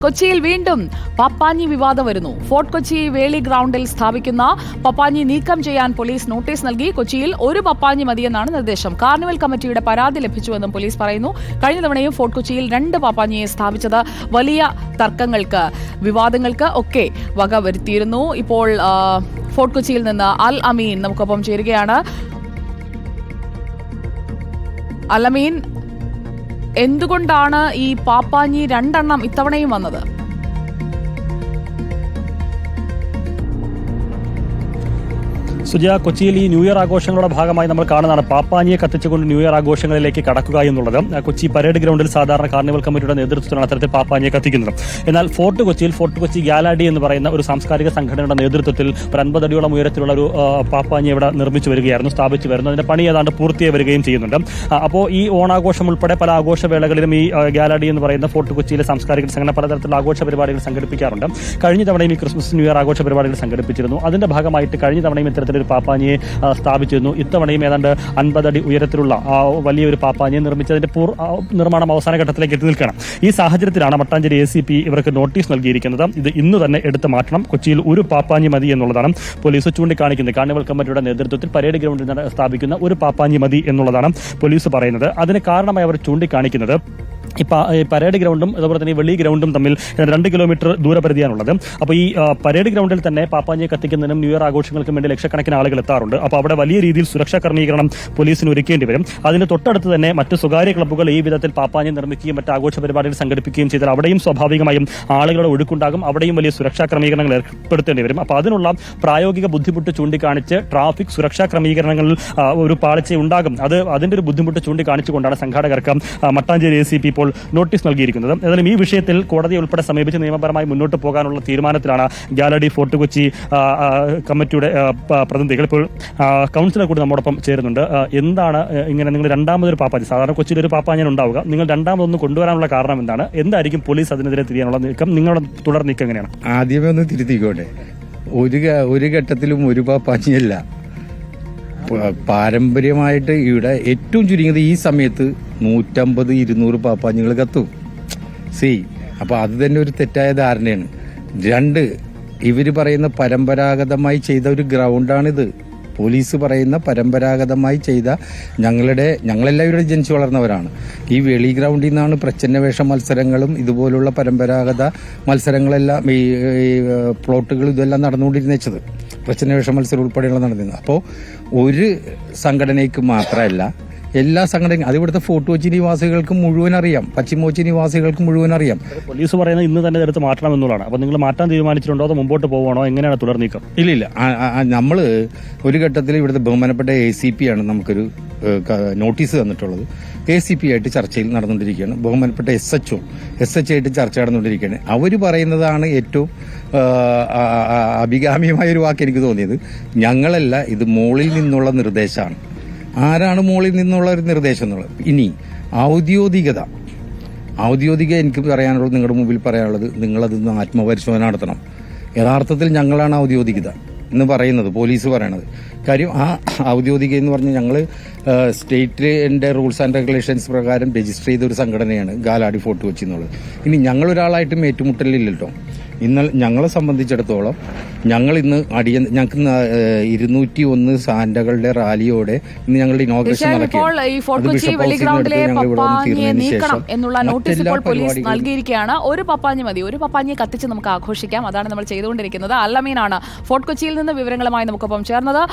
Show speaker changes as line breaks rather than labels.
കൊച്ചിയിൽ വീണ്ടും പപ്പാഞ്ഞി വിവാദം വരുന്നു. ഫോർട്ട് കൊച്ചി വേളി ഗ്രൗണ്ടിൽ സ്ഥാപിക്കുന്ന പപ്പാഞ്ഞി നീക്കം ചെയ്യാൻ പോലീസ് നോട്ടീസ് നൽകി. കൊച്ചിയിൽ ഒരു പപ്പാഞ്ഞി മതിയെന്നാണ് നിർദ്ദേശം. കാർണിവൽ കമ്മിറ്റിയുടെ പരാതി ലഭിച്ചുവെന്നും പോലീസ് പറയുന്നു. കഴിഞ്ഞ തവണയും ഫോർട്ട് കൊച്ചിയിൽ 2 പപ്പാഞ്ഞിയെ സ്ഥാപിച്ചത് വലിയ തർക്കങ്ങൾക്ക്, വിവാദങ്ങൾക്ക് ഒക്കെ വക വരുത്തിയിരുന്നു. ഇപ്പോൾ ഫോർട്ട് കൊച്ചിയിൽ നിന്ന് അൽ അമീൻ നമുക്കൊപ്പം ചേരുകയാണ്. അൽ അമീൻ, എന്തുകൊണ്ടാണ് ഈ പാപ്പാഞ്ഞി 2 ഇത്തവണയും വന്നത്?
സുജയ, കൊച്ചിയിൽ ഈ ന്യൂ ഇയർ ആഘോഷങ്ങളുടെ ഭാഗമായി നമ്മൾ കാണുന്നതാണ് പാപ്പാഞ്ഞിയെ കത്തിച്ചുകൊണ്ട് ന്യൂ ഇയർ ആഘോഷങ്ങളിലേക്ക് കടക്കുക എന്നുള്ളത്. കൊച്ചി പരേഡ് ഗ്രൗണ്ടിൽ സാധാരണ കാർണിവൽ കമ്മിറ്റിയുടെ നേതൃത്വത്തിലാണ് അത്തരത്തിൽ പാപ്പാഞ്ഞിയെ കത്തിക്കുന്നത്. എന്നാൽ ഫോർട്ട് കൊച്ചി ഗാലാഡി എന്ന് പറയുന്ന ഒരു സാംസ്കാരിക സംഘടനയുടെ നേതൃത്വത്തിൽ ഒരു 50 അടിയോളം ഉയരത്തിലുള്ള ഒരു പാപ്പാഞ്ഞി ഇവിടെ നിർമ്മിച്ചു വരികയായിരുന്നു, സ്ഥാപിച്ചു വരുന്നു. അതിന്റെ പണി ഏതാണ്ട് പൂർത്തിയായി വരികയും ചെയ്യുന്നുണ്ട്. അപ്പോൾ ഈ ഓണാഘോഷം ഉൾപ്പെടെ പല ആഘോഷവേളകളിലും ഈ ഗാലാഡി എന്ന് പറയുന്ന ഫോർട്ട് കൊച്ചിയിലെ സാംസ്കാരിക സംഘടന പലതരത്തിലുള്ള ആഘോഷ പരിപാടികൾ സംഘടിപ്പിക്കാറുണ്ട്. കഴിഞ്ഞ തവണയും ഈ ക്രിസ്മസ് ന്യൂ ഇയർ ആഘോഷ പരിപാടികൾ സംഘടിപ്പിച്ചിരുന്നു. അതിന്റെ ഭാഗമായിട്ട് കഴിഞ്ഞ തവണയും ഇത്തരത്തിൽ ഒരു പാപ്പാഞ്ഞിയെ സ്ഥാപിച്ചിരുന്നു. ഇത്തവണയും ഏതാണ്ട് 50 അടി ഉയരത്തിലുള്ള വലിയൊരു പാപ്പാഞ്ഞിയെ നിർമ്മിച്ചതിന്റെ നിർമ്മാണം അവസാന ഘട്ടത്തിലേക്ക് എത്തി നിൽക്കണം. ഈ സാഹചര്യത്തിലാണ് മട്ടാഞ്ചേരി ACP ഇവർക്ക് നോട്ടീസ് നൽകിയിരിക്കുന്നത്. ഇത് ഇന്ന് തന്നെ എടുത്തു മാറ്റണം, കൊച്ചിയിൽ ഒരു പാപ്പാഞ്ഞി മതി എന്നുള്ളതാണ് പോലീസ് ചൂണ്ടിക്കാണിക്കുന്നത്. കാർണിവൽ കമ്മിറ്റിയുടെ നേതൃത്വത്തിൽ പരേഡ് ഗ്രൗണ്ടിൽ സ്ഥാപിക്കുന്ന ഒരു പാപ്പാഞ്ഞി മതി എന്നുള്ളതാണ് പോലീസ് പറയുന്നത്. അതിന് കാരണമായി അവർ ചൂണ്ടിക്കാണിക്കുന്നത് ഈ പരേഡ് ഗ്രൗണ്ടും അതുപോലെ തന്നെ ഈ വെളി ഗ്രൗണ്ടും തമ്മിൽ 2 കിലോമീറ്റർ ദൂരപരിധിയാണുള്ളത്. അപ്പോൾ ഈ പരേഡ് ഗ്രൗണ്ടിൽ തന്നെ പാപ്പാഞ്ഞിയെ കത്തിക്കുന്നതിനും ന്യൂ ഇയർ ആഘോഷങ്ങൾക്കും വേണ്ടി ലക്ഷക്കണക്കിന് ആളുകൾ എത്താറുണ്ട്. അപ്പോൾ അവിടെ വലിയ രീതിയിൽ സുരക്ഷാ ക്രമീകരണം പോലീസിന് ഒരുക്കേണ്ടി വരും. അതിന് തൊട്ടടുത്ത് തന്നെ മറ്റ് സ്വകാര്യ ക്ലബ്ബുകൾ ഈ വിധത്തിൽ പാപ്പാഞ്ഞി നിർമ്മിക്കുകയും മറ്റ് ആഘോഷ പരിപാടികൾ സംഘടിപ്പിക്കുകയും ചെയ്താൽ അവിടെയും സ്വാഭാവികമായും ആളുകളുടെ ഒഴുക്കുണ്ടാകും, അവിടെയും വലിയ സുരക്ഷാ ക്രമീകരണങ്ങൾ ഏർപ്പെടുത്തേണ്ടി വരും. അപ്പോൾ അതിനുള്ള പ്രായോഗിക ബുദ്ധിമുട്ട് ചൂണ്ടിക്കാണിച്ച് ട്രാഫിക് സുരക്ഷാ ക്രമീകരണങ്ങളിൽ ഒരു പാളിച്ച ഉണ്ടാകും. അതിന്റെ ഒരു ബുദ്ധിമുട്ട് ചൂണ്ടിക്കാണിച്ചുകൊണ്ടാണ് സംഘാടകർക്ക് മട്ടാഞ്ചേരി ACP ഇപ്പോൾ നോട്ടീസ് നൽകിയിരിക്കുന്നത്. ഏതായാലും ഈ വിഷയത്തിൽ കോടതി ഉൾപ്പെടെ സമീപിച്ച് നിയമപരമായി മുന്നോട്ട് പോകാനുള്ള തീരുമാനത്തിലാണ് ഗാലഡി ഫോർട്ട് കൊച്ചി കമ്മിറ്റിയുടെ പ്രതിനിധികൾ. ഇപ്പോൾ കൗൺസിലർ കൂടി നമ്മോടൊപ്പം ചേരുന്നുണ്ട്. എന്താണ് ഇങ്ങനെ നിങ്ങൾ രണ്ടാമതൊരു പാപ്പാഞ്ഞി, സാധാരണ കൊച്ചിയിൽ ഒരു പാപ്പാഞ്ഞിയാണ് ഉണ്ടാവുക, നിങ്ങൾ രണ്ടാമതൊന്ന് കൊണ്ടുവരാനുള്ള കാരണം എന്താണ്? എന്തായിരിക്കും പോലീസ് അതിനെതിരെ തിരിയാനുള്ള നീക്കം, നിങ്ങളുടെ തുടർ നീക്കം എങ്ങനെയാണ്?
ആദ്യമേ ഒന്ന് തിരുത്തിക്കോട്ടെ, ഒരു ഘട്ടത്തിലും ഒരു പാപ്പാഞ്ഞിയല്ല. പാരമ്പര്യമായിട്ട് ഇവിടെ ഏറ്റവും ചുരുങ്ങിയത് ഈ സമയത്ത് 150-200 പാപ്പാഞ്ഞികൾ കത്തും. അപ്പൊ അത് തന്നെ ഒരു തെറ്റായ ധാരണയാണ്. 2, ഇവര് പറയുന്ന പരമ്പരാഗതമായി ചെയ്ത ഒരു ഗ്രൗണ്ടാണിത്. പോലീസ് പറയുന്ന പരമ്പരാഗതമായി ചെയ്ത ഞങ്ങളെല്ലാവരും ജനിച്ചു വളർന്നവരാണ്. ഈ വെളി ഗ്രൗണ്ടിൽ നിന്നാണ് പ്രച്ഛന്നവേഷ മത്സരങ്ങളും ഇതുപോലുള്ള പരമ്പരാഗത മത്സരങ്ങളെല്ലാം ഈ പ്ലോട്ടുകൾ ഇതെല്ലാം നടന്നുകൊണ്ടിരുന്നത്. പ്രച്ഛന്നവേഷ മത്സരം ഉൾപ്പെടെയുള്ള നടന്നിരുന്നത്. അപ്പോൾ ഒരു സംഘടനയ്ക്ക് മാത്രമല്ല, എല്ലാ സംഘടനയും, അത് ഇവിടുത്തെ ഫോർട്ട് കൊച്ചി നിവാസികൾക്ക് മുഴുവൻ അറിയാം, പശ്ചിമ കൊച്ചി നിവാസികൾക്ക് മുഴുവൻ അറിയാം.
പോലീസ് പറയുന്നത് ഇന്ന് തന്നെ എടുത്ത് മാറ്റണം എന്നുള്ളതാണ്. അപ്പോൾ നിങ്ങൾ മാറ്റാൻ തീരുമാനിച്ചിട്ടുണ്ടോ, അതോ മുമ്പോട്ട് പോകണോ, എങ്ങനെയാണ് തുടർ നീക്കം?
ഇല്ല, നമ്മൾ ഒരു ഘട്ടത്തിൽ ഇവിടുത്തെ ബഹുമാനപ്പെട്ട ACP ആണ് നമുക്കൊരു നോട്ടീസ് തന്നിട്ടുള്ളത്. ACP ആയിട്ട് ചർച്ചയിൽ നടന്നുകൊണ്ടിരിക്കുകയാണ്. ബഹുമാനപ്പെട്ട SHO ആയിട്ട് ചർച്ച നടന്നുകൊണ്ടിരിക്കുകയാണ്. അവർ പറയുന്നതാണ് ഏറ്റവും അഭികാമ്യമായ ഒരു വാക്ക് എനിക്ക് തോന്നിയത്. ഞങ്ങളല്ല, ഇത് മോളിൽ നിന്നുള്ള നിർദ്ദേശമാണ്. ആരാണ് മുകളിൽ നിന്നുള്ള ഒരു നിർദ്ദേശം എന്നുള്ളത്? ഇനി ഔദ്യോഗിക എനിക്ക് പറയാനുള്ളത്, നിങ്ങളുടെ മുമ്പിൽ പറയാനുള്ളത്, നിങ്ങളതിന്ന് ആത്മപരിശോധന നടത്തണം. യഥാർത്ഥത്തിൽ ഞങ്ങളാണ് ഔദ്യോഗികത എന്ന് പറയുന്നത്, പോലീസ് പറയണത്. കാര്യം ആ ഔദ്യോഗിക എന്ന് പറഞ്ഞാൽ ഞങ്ങൾ സ്റ്റേറ്റിന്റെ റൂൾസ് ആൻഡ് റെഗുലേഷൻസ് പ്രകാരം രജിസ്റ്റർ ചെയ്ത ഒരു സംഘടനയാണ് ഗാലാഡി ഫോർട്ട് കൊച്ചി എന്നുള്ളത്. ഇനി ഞങ്ങളൊരാളായിട്ടും ഏറ്റുമുട്ടലില്ലല്ലോ. ഇന്നലെ ഞങ്ങളെ സംബന്ധിച്ചിടത്തോളം ഞങ്ങൾ ഇന്ന് ഞങ്ങൾക്ക് 201 സാന്റകളുടെ റാലിയോടെ ഇന്ന് ഞങ്ങളുടെ ഇനോഗ്രേഷൻ
നൽകിയിരിക്കുകയാണ്. ഒരു പപ്പാഞ്ഞി മതി, ഒരു പപ്പാഞ്ഞിയെ കത്തിച്ച് നമുക്ക് ആഘോഷിക്കാം. അതാണ് നമ്മൾ ചെയ്തുകൊണ്ടിരിക്കുന്നത്. അൽ അമീനാണ് ഫോർട്ട് കൊച്ചിയിൽ നിന്ന് വിവരങ്ങളുമായി നമുക്കൊപ്പം ചേർന്നത്.